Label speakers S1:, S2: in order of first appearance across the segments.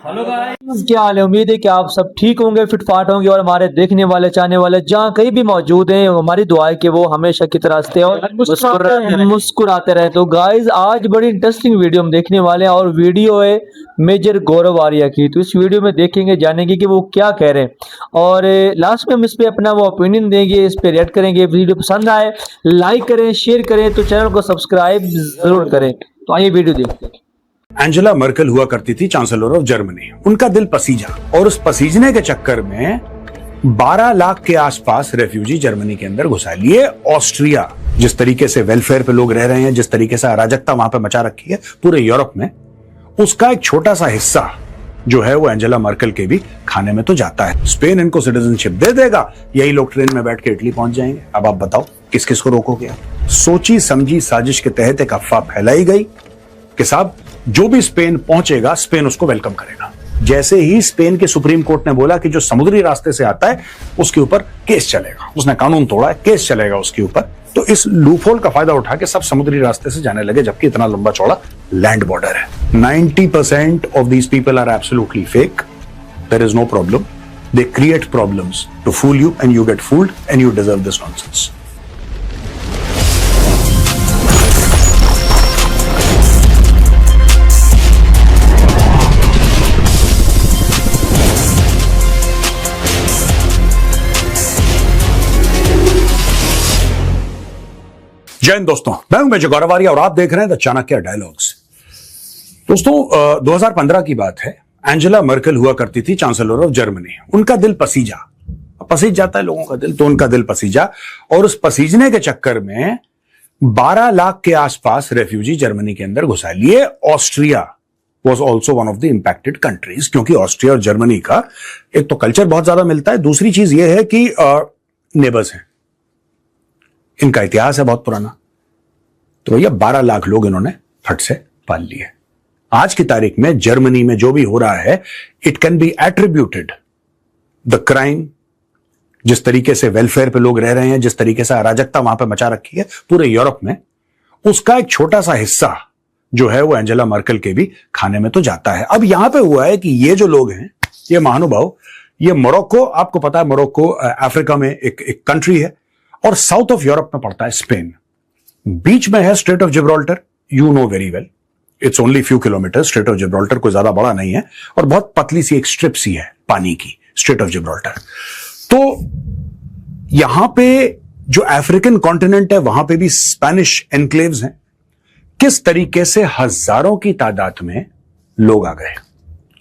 S1: Hello guys, क्या हाल है। उम्मीद है कि आप सब ठीक होंगे, फिट फाट होंगे और हमारे देखने वाले चाहने वाले जहाँ कहीं भी मौजूद हैं, हमारी दुआ है कि वो हमेशा की तरह हंसते और मुस्कुराते रहे। तो गाइस, आज बड़ी इंटरेस्टिंग वीडियो हम देखने वाले हैं और वीडियो है मेजर गौरव आर्या की। तो इस वीडियो में देखेंगे, जानेंगे कि वो क्या कह रहे हैं और लास्ट में हम इस पे अपना वो ओपिनियन देंगे, इस पे रिएक्ट करेंगे। वीडियो पसंद आए लाइक करें, शेयर करें, तो चैनल को सब्सक्राइब जरूर करें। तो आइए वीडियो देखते हैं।
S2: एंजेला मर्केल हुआ करती थी चांसलर ऑफ जर्मनी। उनका दिल पसीजा और उस पसीजने के चक्कर में 12 लाख के आसपास रेफ्यूजी जर्मनी के अंदर घुसा लिए। ऑस्ट्रिया जिस तरीके से वेलफेयर पे लोग रह रहे हैं, जिस तरीके से अराजकता वहां पे मचा रखी है पूरे यूरोप में, उसका एक छोटा सा हिस्सा जो है वो एंजेला मर्केल के भी खाने में तो जाता है। स्पेन इनको सिटीजनशिप दे देगा, यही लोग ट्रेन में बैठ के इटली पहुंच जाएंगे। अब आप बताओ किस किस को रोकोगे आप। सोची समझी साजिश के तहत एक अफवाह फैलाई गई कि साहब जो भी स्पेन पहुंचेगा, स्पेन उसको वेलकम करेगा। जैसे ही स्पेन के सुप्रीम कोर्ट ने बोला कि जो समुद्री रास्ते से आता है उसके ऊपर केस चलेगा, उसने कानून तोड़ा है, केस चलेगा उसके ऊपर, तो इस लूपहोल का फायदा उठा के सब समुद्री रास्ते से जाने लगे, जबकि इतना लंबा चौड़ा लैंड बॉर्डर है। 90% of these people are absolutely fake. There is no problem. They create problems to fool you and you get fooled and you deserve this nonsense. Jai Hind दोस्तों, मैं हूं मेजर गौरव आर्या और आप देख रहे हैं द चाणक्य डायलॉग्स। दोस्तों 2015 की बात है। एंजेला मर्केल हुआ करती थी चांसलर ऑफ जर्मनी। उनका दिल पसीज जाता है लोगों का दिल, तो उनका दिल पसीजा और उस पसीजने के चक्कर में 12 लाख के आसपास रेफ्यूजी जर्मनी के अंदर घुसा लिए। Austria was also one of the impacted countries, क्योंकि ऑस्ट्रिया और जर्मनी का एक तो कल्चर बहुत ज्यादा मिलता है, दूसरी चीज यह है कि नेबर्स हैं, इनका इतिहास है बहुत पुराना। तो भैया 12 लाख लोग इन्होंने फट से पाल लिए। आज की तारीख में जर्मनी में जो भी हो रहा है, it can be attributed the crime, जिस तरीके से वेलफेयर पे लोग रह रहे हैं, जिस तरीके से अराजकता वहां पे मचा रखी है पूरे यूरोप में, उसका एक छोटा सा हिस्सा जो है वो एंजेला मर्केल के भी खाने में तो जाता है। अब यहां पे हुआ है कि ये जो लोग हैं, ये महानुभाव, ये मोरक्को, आपको पता है मोरक्को अफ्रीका में एक कंट्री है और साउथ ऑफ यूरोप में पड़ता है स्पेन। बीच में है straight of Gibraltar, you know very well, it's only few kilometre. Straight of Gibraltar कोई ज्यादा बड़ा नहीं है और बहुत पतली सी एक स्ट्रिप सी है पानी की, स्ट्रेट ऑफ जिब्राल्टर। तो यहां पे जो अफ्रीकन कॉन्टिनेंट है, वहां पे भी स्पेनिश एनक्लेव्स हैं। किस तरीके से हजारों की तादाद में लोग आ गए,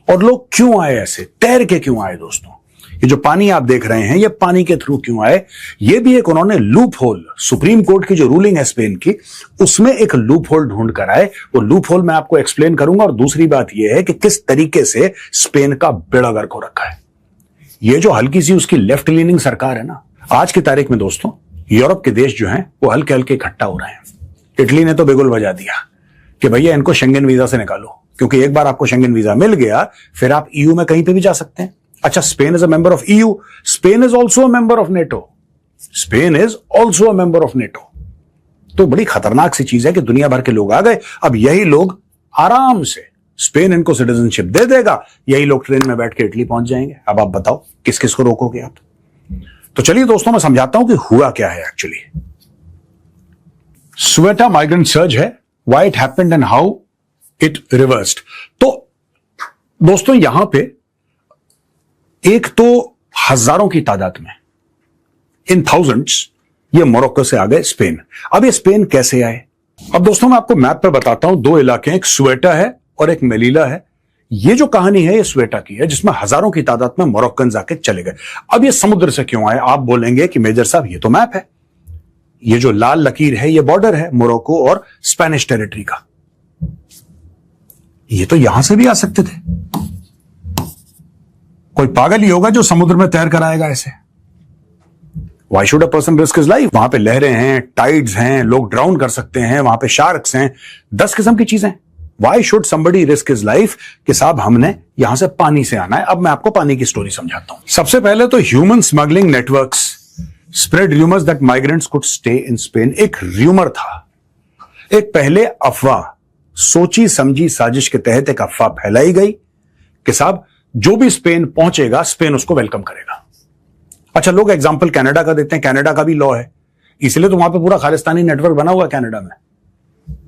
S2: और लोग क्यों आए, ऐसे तैर के क्यों आए दोस्तों? ये जो पानी आप देख रहे हैं, ये पानी के थ्रू क्यों आए? ये भी एक उन्होंने लूप होल, सुप्रीम कोर्ट की जो रूलिंग है स्पेन की, उसमें एक लूप होल ढूंढ कर आए। वो लूप होल मैं आपको एक्सप्लेन करूंगा। और दूसरी बात यह है कि किस तरीके से स्पेन का बेड़ा गर्क हो रखा है। ये जो हल्की सी उसकी लेफ्ट लीनिंग सरकार है ना, आज की तारीख में दोस्तों यूरोप के देश जो हैं वो हल्के हल्के इकट्ठा हो रहे हैं। इटली ने तो बिगुल बजा दिया कि भैया इनको शेंगन वीजा से निकालो, क्योंकि एक बार आपको शेंगन वीजा मिल गया फिर आप ईयू में कहीं पे भी जा सकते हैं। अच्छा, Spain is a member of EU, Spain is also a member of NATO, Spain is also a member of NATO. तो बड़ी खतरनाक सी चीज है कि दुनिया भर के लोग आ गए। अब यही लोग आराम से, स्पेन इनको सिटीजनशिप दे देगा, यही लोग ट्रेन में बैठ के इटली पहुंच जाएंगे। अब आप बताओ किस किस को रोकोगे आप। तो चलिए दोस्तों, मैं समझाता हूं कि हुआ क्या है एक्चुअली। स्वेटा माइग्रेंट सर्ज है, why it happened and how it reversed. तो दोस्तों यहां पे एक तो हजारों की तादाद में, इन थाउजेंड्स, ये मोरक्को से आ गए स्पेन। अब ये स्पेन कैसे आए? अब दोस्तों मैं आपको मैप पे बताता हूं। दो इलाके हैं, एक स्वेटा है और एक मेलीला है। ये जो कहानी है ये स्वेटा की है, जिसमें हजारों की तादाद में मोरक्कन आके चले गए। अब ये समुद्र से क्यों आए? आप बोलेंगे कि मेजर साहब ये तो मैप है, ये जो लाल लकीर है ये बॉर्डर है मोरक्को और स्पेनिश टेरिटरी का, ये तो यहां से भी आ सकते थे। कोई पागल ही होगा जो समुद्र में तैर कर आएगा ऐसे। Why should a person risk his life? वहां पे लहरें हैं, टाइड्स हैं, लोग ड्राउन कर सकते हैं, वहां पे शार्क्स हैं, 10 किस्म की चीजें। Why should somebody risk his life कि साहब हमने यहां से पानी से आना है? अब मैं आपको पानी की स्टोरी समझाता हूं। सबसे पहले तो human smuggling networks spread rumours that migrants could stay in Spain. एक रूमर था, एक पहले अफवाह, सोची समझी साजिश के तहत एक अफवाह फैलाई गई कि साहब जो भी स्पेन पहुंचेगा स्पेन उसको वेलकम करेगा। अच्छा, लोग एग्जांपल कनाडा का देते हैं, कनाडा का भी लॉ है, इसलिए तो वहां पे पूरा खालिस्तानी नेटवर्क बना हुआ है कनाडा में।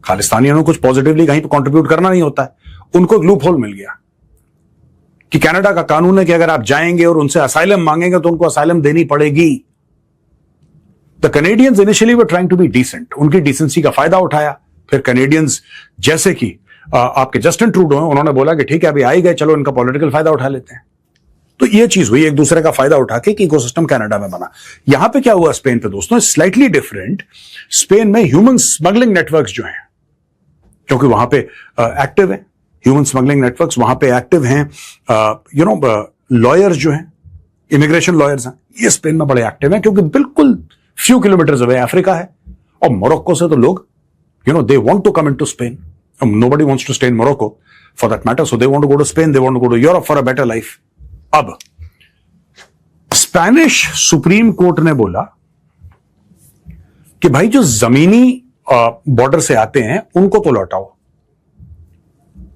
S2: खालिस्तानियों ने कुछ पॉजिटिवली कहीं पे कंट्रीब्यूट करना नहीं होता है, उनको एक लूप होल मिल गया कि कनाडा का कानून है कि अगर आप जाएंगे और उनसे असाइलम मांगेंगे तो उनको असाइलम देनी पड़ेगी। The Canadians initially were trying to be decent, उनकी डिसेंसी का फायदा उठाया। फिर कनेडियंस जैसे कि आपके जस्टिन ट्रूडो हैं, उन्होंने बोला कि ठीक है अभी आ ही गए, चलो इनका पॉलिटिकल फायदा उठा लेते हैं। तो ये चीज हुई, एक दूसरे का फायदा उठा के इकोसिस्टम कनाडा में बना। यहां पे क्या हुआ स्पेन पे दोस्तों, स्लाइटली डिफरेंट। स्पेन में ह्यूमन स्मगलिंग नेटवर्क्स जो हैं, क्योंकि वहां पे एक्टिव है ह्यूमन स्मगलिंग नेटवर्क्स, वहां पे एक्टिव हैं लॉयर्स जो हैं, इमिग्रेशन लॉयर्स हैं, ये स्पेन में बड़े एक्टिव हैं, क्योंकि बिल्कुल फ्यू किलोमीटर्स अवे अफ्रीका है और मोरक्को से तो लोग they want to come into Spain. Nobody wants to stay in Morocco for that matter, so they want to go to Spain, they want to go to Europe for a better life. अब Spanish supreme court ने बोला कि भाई जो जमीनी border से आते हैं उनको तो लौटाओ,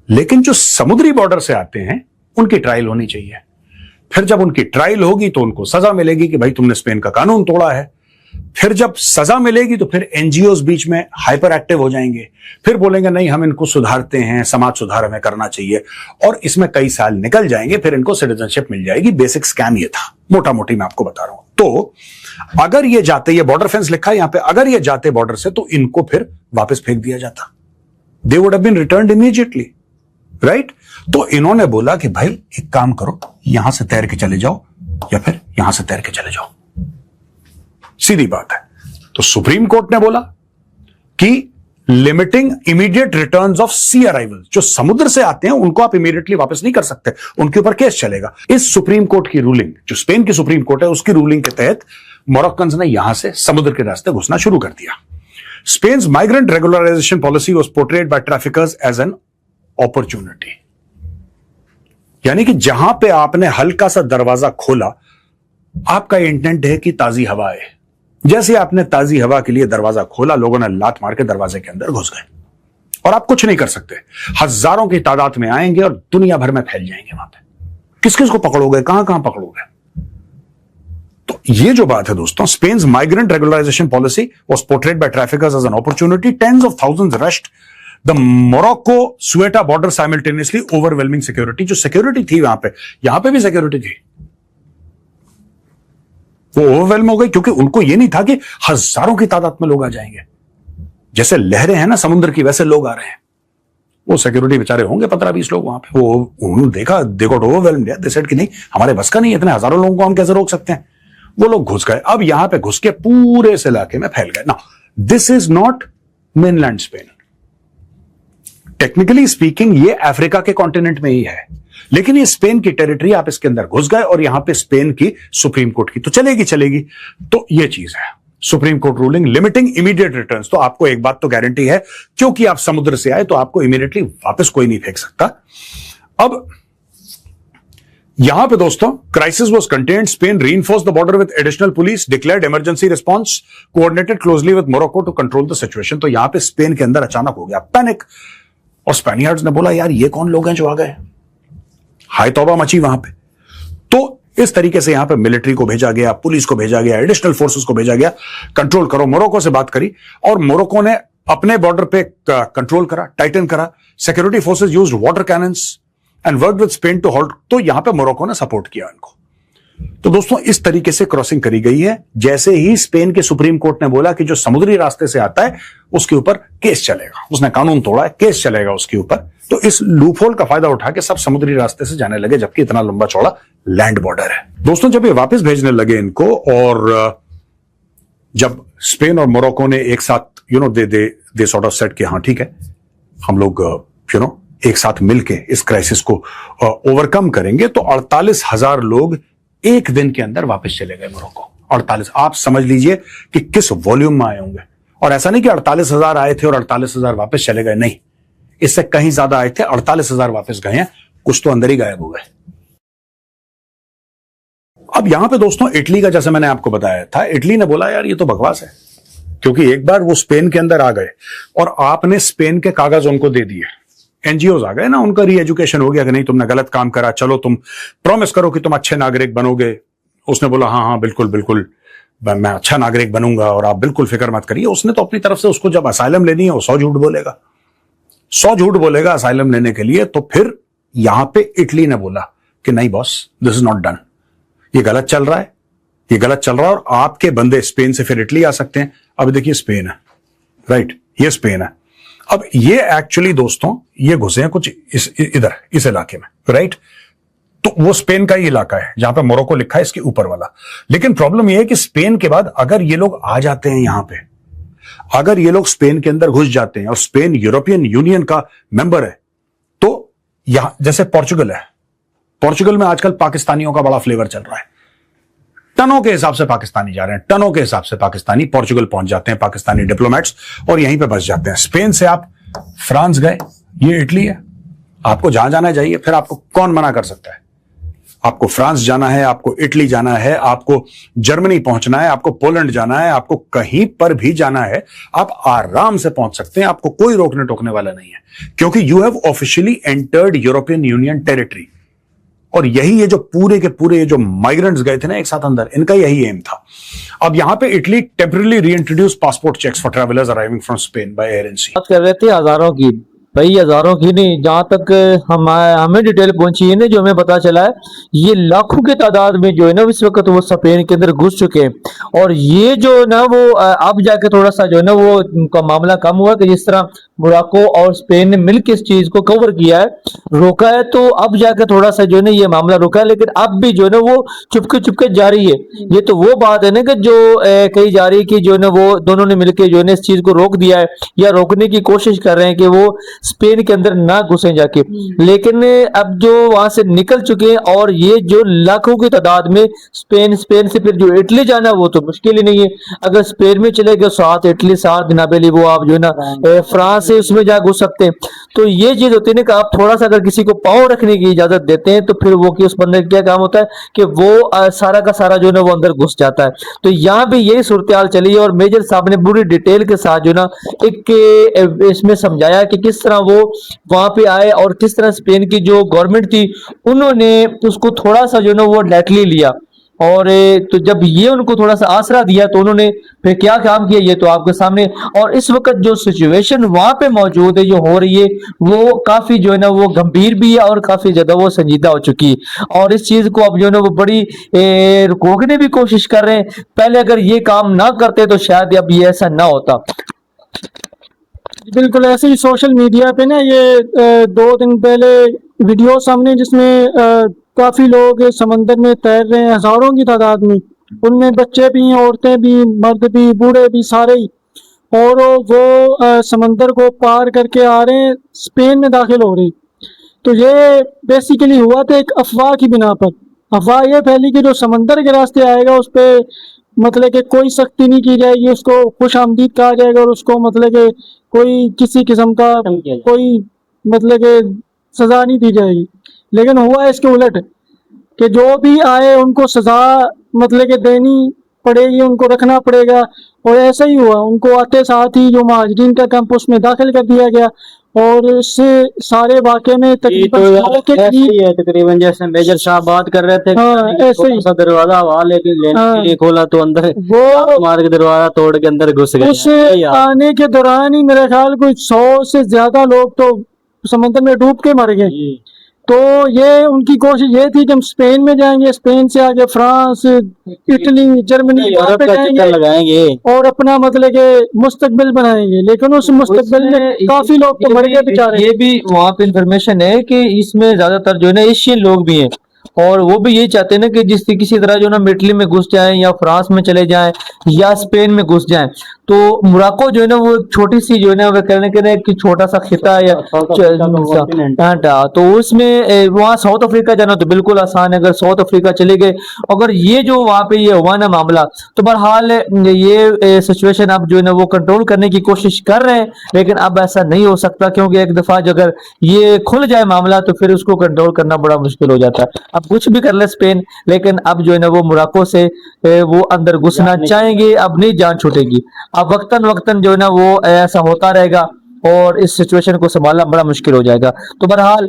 S2: लेकिन जो समुद्री बॉर्डर से आते हैं उनकी ट्रायल होनी चाहिए। फिर जब उनकी ट्रायल होगी तो उनको सजा मिलेगी कि भाई तुमने स्पेन का कानून तोड़ा है। फिर जब सजा मिलेगी तो फिर एनजीओज बीच में हाइपर एक्टिव हो जाएंगे, फिर बोलेंगे नहीं हम इनको सुधारते हैं, समाज सुधार हमें करना चाहिए, और इसमें कई साल निकल जाएंगे, फिर इनको सिटीजनशिप मिल जाएगी। बेसिक स्कैम ये था, मोटा मोटी मैं आपको बता रहा हूं। तो अगर ये जाते, ये बॉर्डर फेंस लिखा है यहां पे, अगर ये जाते बॉर्डर से तो इनको फिर वापस फेंक दिया जाता, they would have been returned immediately, right. तो इन्होंने बोला कि भाई एक काम करो, यहां से तैर के चले जाओ या फिर यहां से तैर के चले जाओ, सीधी बात है। तो सुप्रीम कोर्ट ने बोला कि limiting immediate returns of sea arrival, जो समुद्र से आते हैं उनको आप इमीडिएटली वापस नहीं कर सकते, उनके ऊपर केस चलेगा। इस सुप्रीम कोर्ट की रूलिंग, जो स्पेन की सुप्रीम कोर्ट है उसकी रूलिंग के तहत मोरक्कन्स ने यहां से समुद्र के रास्ते घुसना शुरू कर दिया। Spain's migrant regularisation policy was portrayed by traffickers as an opportunity, यानी कि जहां पे आपने हल्का सा दरवाजा खोला, आपका इंटेंट है कि ताजी हवा आए। जैसे आपने ताजी हवा के लिए दरवाजा खोला, लोगों ने लात मार के दरवाजे के अंदर घुस गए और आप कुछ नहीं कर सकते। हजारों की तादाद में आएंगे और दुनिया भर में फैल जाएंगे। वहां पे किस किस को पकड़ोगे, कहां कहां पकड़ोगे? तो ये जो बात है दोस्तों, Spain's migrant regularisation policy was portrayed by traffickers as an opportunity, tens of thousands rushed the Morocco Ceuta border simultaneously, overwhelming security. जो सिक्योरिटी थी वहां पे, यहां पे भी सिक्योरिटी थी, वो ओवरवेलम हो गई, क्योंकि उनको ये नहीं था कि हजारों की तादाद में लोग आ जाएंगे। जैसे लहरें हैं ना समुद्र की, वैसे लोग आ रहे हैं। वो सिक्योरिटी बेचारे होंगे 15-20 लोग वहां पे, वो उन्होंने देखा, they got overwhelmed, they said कि नहीं हमारे बस का नहीं, इतने हजारों लोगों को हम कैसे रोक सकते हैं। वो लोग घुस गए, अब यहां पे घुस के पूरे इस इलाके में फैल गए। Now this is not mainland Spain, technically speaking ये अफ्रीका के कॉन्टिनेंट में ही है, लेकिन ये स्पेन की टेरिटरी, आप इसके अंदर घुस गए और यहां पे स्पेन की सुप्रीम कोर्ट की तो चलेगी। तो ये चीज है supreme court ruling limiting immediate returns. तो आपको एक बात तो गारंटी है, क्योंकि आप समुद्र से आए तो आपको इमीडिएटली वापस कोई नहीं फेंक सकता। अब यहां पे दोस्तों crisis was contained, Spain reinforced the border with additional police, declared emergency response, coordinated closely with Morocco to control the situation. तो यहां पे स्पेन के अंदर अचानक हो गया पैनिक, और स्पेनियर्ड्स ने बोला यार ये कौन लोग हैं जो आ गए, हाय तौबा मची वहां पे। तो इस तरीके से यहां पे मिलिट्री को भेजा गया, पुलिस को भेजा गया, एडिशनल फोर्सेस को भेजा गया, कंट्रोल करो। मोरक्को से बात करी और मोरक्को ने अपने बॉर्डर पे कंट्रोल करा, टाइटन करा। Security forces used water cannons and worked with Spain to hold. तो यहां पे मोरक्को ने सपोर्ट किया इनको। तो दोस्तों इस तरीके से क्रॉसिंग करी गई है। जैसे ही स्पेन के सुप्रीम कोर्ट ने बोला कि जो समुद्री रास्ते से आता है उसके ऊपर केस चलेगा, उसने कानून तोड़ा है, केस चलेगा उसके ऊपर, तो इस लूपहोल का फायदा उठा के सब समुद्री रास्ते से जाने लगे, जबकि इतना लंबा चौड़ा लैंड बॉर्डर है। दोस्तों जब ये वापस भेजने लगे इनको, और जब स्पेन और मोरक्को ने एक साथ दे सॉर्ट ऑफ सेट कि हाँ ठीक है हम लोग एक साथ मिलके इस क्राइसिस को ओवरकम करेंगे, तो 48,000 लोग एक दिन के अंदर वापस चले गए मोरक्को। 48, आप समझ लीजिए कि किस वॉल्यूम में आए होंगे। और ऐसा नहीं कि 48,000 आए थे और 48,000 वापस चले गए, नहीं, इससे कहीं ज्यादा आए थे, 48,000 वापस गए हैं, कुछ तो अंदर ही गायब हो गए। अब यहां पे दोस्तों इटली का, जैसे मैंने आपको बताया था, इटली ने बोला यार ये तो बकवास है, क्योंकि एक बार वो स्पेन के अंदर आ गए और आपने स्पेन के कागज उनको दे दिए, एनजीओ आ गए ना, उनका री एजुकेशन हो गया कि नहीं तुमने गलत काम करा, चलो तुम प्रॉमिस करो कि तुम अच्छे नागरिक बनोगे। उसने बोला हाँ हाँ बिल्कुल बिल्कुल मैं अच्छा नागरिक बनूंगा और आप बिल्कुल फिक्र मत करिए। उसने तो अपनी तरफ से उसको जब असाइलम लेनी है वो 100 झूठ बोलेगा, 100 झूठ बोलेगा असाइलम लेने के लिए। तो फिर यहां पे इटली ने बोला कि नहीं boss, this is not done, ये गलत चल रहा है, ये गलत चल रहा है। और आपके बंदे स्पेन से फिर इटली आ सकते हैं। अब देखिए स्पेन है, राइट, ये स्पेन है। अब ये एक्चुअली दोस्तों ये घुसे हैं कुछ इधर इस इलाके में, राइट। तो वो स्पेन का ही इलाका है जहां पे मोरक्को लिखा है इसके ऊपर वाला। लेकिन प्रॉब्लम ये है कि स्पेन के बाद अगर ये लोग आ जाते हैं यहां पे, अगर ये लोग स्पेन के अंदर घुस जाते हैं और स्पेन यूरोपियन यूनियन का मेंबर है, तो यहां जैसे पोर्चुगल है, पोर्चुगल में आजकल पाकिस्तानियों का बड़ा फ्लेवर चल रहा है। टनों के हिसाब से पाकिस्तानी जा रहे हैं, टनों के हिसाब से पाकिस्तानी पोर्चुगल पहुंच जाते हैं, पाकिस्तानी डिप्लोमेट्स, और यहीं पे बस जाते हैं। स्पेन से आप फ्रांस गए, ये इटली है, आपको जहां जाना चाहिए, फिर आपको कौन मना कर सकता है। आपको फ्रांस जाना है, आपको इटली जाना है, आपको जर्मनी पहुंचना है, आपको पोलैंड जाना है, आपको कहीं पर भी जाना है, आप आराम से पहुंच सकते हैं। आपको कोई रोकने टोकने वाला नहीं है, क्योंकि you have officially entered European union territory. और यही ये जो पूरे के पूरे ये जो माइग्रेंट्स गए थे ना एक साथ अंदर, इनका यही एम था। अब यहां पे Italy temporary reintroduce passport checks for travellers arriving from Spain by air agency.
S1: बात कर रहे थे हजारों की, भाई हजारों की नहीं, जहां तक हमें डिटेल पहुंची है ना, जो हमें पता चला है, ये लाखों की तादाद में जो है ना इस वक्त वो स्पेन के अंदर घुस चुके हैं। और ये जो ना वो अब जाके थोड़ा सा जो है ना वो उनका मामला कम हुआ कि जिस तरह मोरक्को और स्पेन ने मिलकर इस चीज को कवर किया है, रोका है, तो अब जाके थोड़ा सा जो है ना ये मामला रुका है। लेकिन अब भी जो है ना वो चुपके जारी है। ये तो वो बात है ना कि जो कही जा रही है कि जो है ना वो दोनों ने मिलकर जो है ना इस चीज को रोक दिया है या रोकने की कोशिश कर रहे हैं कि वो स्पेन के अंदर ना घुसे जाके। लेकिन अब जो वहां से निकल चुके हैं, और ये जो लाखों की तादाद में स्पेन से फिर जो इटली जाना वो तो मुश्किल ही नहीं है। अगर स्पेन में चले गए साथ इटली, साथ जनाबेली वो आप जो है ना फ्रांस से उसमें जा घुस सकते हैं। तो ये चीज होती है ना कि आप थोड़ा सा अगर किसी को पाँव रखने की इजाजत देते हैं तो फिर वो कि उस बंदे का क्या काम होता है कि वो सारा का सारा जो है ना वो अंदर घुस जाता है। तो यहाँ भी यही सूरत हाल चली है, और मेजर साहब ने पूरी डिटेल के साथ जो ना एक इसमें समझाया कि किस तरह वो वहां पे आए और किस तरह स्पेन की जो गवर्नमेंट थी उन्होंने उसको थोड़ा सा जो ना वो लाइटली लिया। और तो जब ये उनको थोड़ा सा आसरा दिया तो उन्होंने फिर क्या काम किया ये तो आपके सामने। और इस वक्त जो सिचुएशन वहां पे मौजूद है, जो हो रही है, वो काफी जो है ना वो गंभीर भी है और काफी ज्यादा वो संजीदा हो चुकी है। और इस चीज को अब जो है ना वो बड़ी रोकने भी कोशिश कर रहे हैं। पहले अगर ये काम ना करते तो शायद अब ये ऐसा ना होता।
S3: बिल्कुल ऐसे ही सोशल मीडिया पे ना ये 2 दिन पहले वीडियो सामने जिसमें काफी लोग समंदर में तैर रहे हैं हजारों की तादाद में, उनमें बच्चे भी, औरतें भी, मर्द भी, बूढ़े भी, सारे ही। और वो समंदर को पार करके आ रहे हैं, स्पेन में दाखिल हो रहे हैं। तो ये बेसिकली हुआ था एक अफवाह की बिना पर। अफवाह ये फैली कि जो समंदर के रास्ते आएगा उस पर मतलब कि कोई सख्ती नहीं की जाएगी, उसको खुश आमदीद कहा जाएगा, और उसको मतलब कि कोई किसी किस्म का कोई मतलब कि सजा नहीं दी जाएगी। लेकिन हुआ इसके उलट कि जो भी आए उनको सजा मतलब कि देनी पड़ेगी, उनको रखना पड़ेगा। और ऐसा ही हुआ, उनको आते साथ ही जो महाजरीन का कैंप उसमें दाखिल कर दिया गया। और इससे सारे वाक़े में
S1: तकरीबन जैसे मेजर साहब बात कर रहे थे,
S3: ऐसे ही
S1: दरवाजा हुआ लेकिन लेने के लिए खोला तो अंदर
S3: वो
S1: मार के दरवाजा तोड़ के अंदर घुस गए।
S3: उस आने के दौरान ही मेरे ख्याल कोई 100 से ज्यादा लोग तो समंदर में डूब के मर गए। तो ये उनकी कोशिश ये थी कि हम स्पेन में जाएंगे, स्पेन से आगे फ्रांस, इटली, जर्मनी पे
S1: लगाएंगे
S3: और अपना मतलब के मुस्तकबिल बनाएंगे। लेकिन उस मुस्तकबिल में काफी लोग तो मर गए बेचारे।
S1: ये भी वहाँ पे इंफॉर्मेशन है कि इसमें ज्यादातर जो है ना एशियन लोग भी हैं, और वो भी यही चाहते हैं ना कि जिस किसी तरह जो ना इटली में घुस जाएं या फ्रांस में चले जाएं या स्पेन में घुस जाएं। तो मोरक्को जो है ना वो छोटी सी जो है ना वो कहने के कि छोटा सा खिता या तो उसमें वहाँ साउथ अफ्रीका जाना तो बिल्कुल आसान है। अगर साउथ अफ्रीका चले गए, अगर ये जो वहाँ पे ये हुआ ना मामला, तो बहरहाल ये सिचुएशन अब जो है ना वो कंट्रोल करने की कोशिश कर रहे हैं। लेकिन अब ऐसा नहीं हो सकता, क्योंकि एक दफा अगर ये खुल जाए मामला तो फिर उसको कंट्रोल करना बड़ा मुश्किल हो जाता है। अब कुछ भी कर ले स्पेन, लेकिन अब जो है ना वो मोरक्को से वो अंदर घुसना चाहेंगे, अब नहीं जान छूटेगी। अब वक्तन जो है ना वो ऐसा होता रहेगा। और इस सिचुएशन को संभालना बड़ा मुश्किल हो जाएगा। तो बहरहाल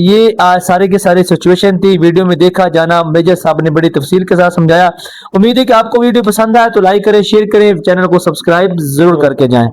S1: ये सारे के सारे सिचुएशन थी, वीडियो में देखा जाना मेजर साहब ने बड़ी तफसील के साथ समझाया। उम्मीद है कि आपको वीडियो पसंद आया तो लाइक करें, शेयर करें, चैनल को सब्सक्राइब जरूर करके जाएं।